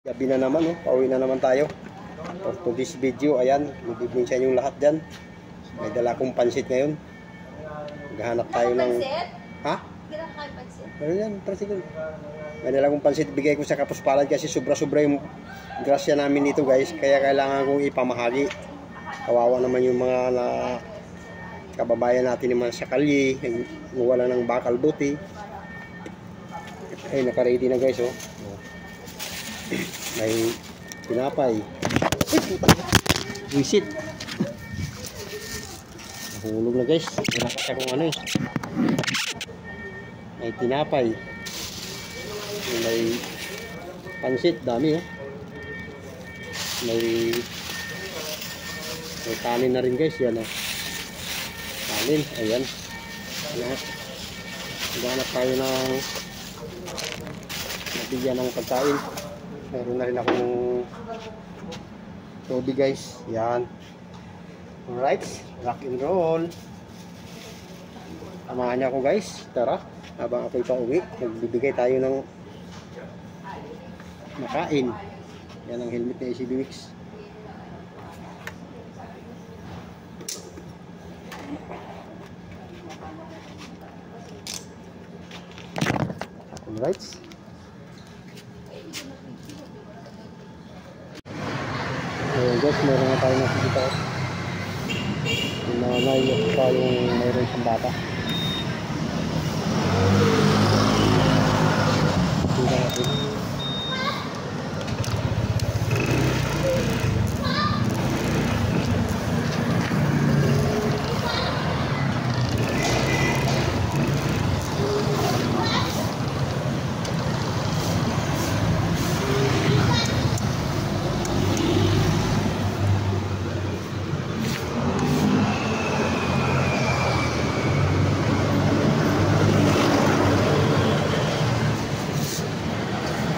Gabi na naman, oh. Pauwi na naman tayo. For this video, ayan, good evening sa inyong lahat dyan. May dala kong pansit ngayon. Maghahanap tayo ng... Ha? Pero yan, pansit. May dala kong pansit, bigay ko sa Kapuspalad kasi sobra-sobra yung grasya namin dito, guys. Kaya kailangan kong ipamahagi. Kawawa naman yung mga kababayan natin yung mga sakalyi, yung wala ng bakal buti. Ay, naka-ready na, guys, oh. May tinapay. Ay, puta. Wisit. Nahulog na, guys. Wala kasi akong ano eh. May tinapay. May pansit. Dami oh. May kanin na rin, guys. Yan oh. Kanin. Ayan. Maghanap tayo ng nabigyan ng pagkain. Meron na rin akong tubig, guys. Yan. Alright. Rock and roll. Samahan niya ako, guys. Tara. Habang ako'y pauwi, magbibigay tayo ng makain. Yan ang helmet na ACB Mix. Alright. Ayan, guys, meron na tayo nakikita ko. Yung nanayos pa yung mayroon isang bata. Tingnan natin.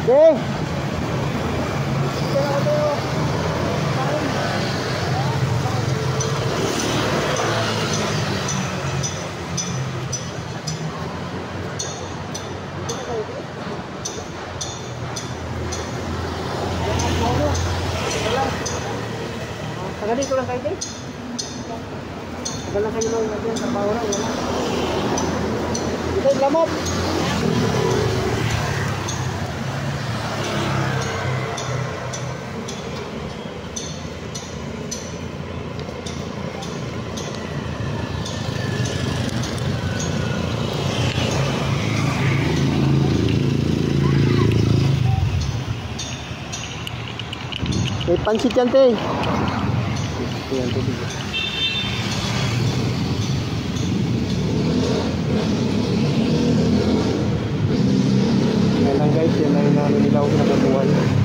Okay. Taga dito lang kayo, guys. Taga lang kayo lang sa bawah lang. Ito, lamot. May pansit yan, te. Yan, tubig. Yan lang, guys. Yan lang yung nilaw na nabuhay.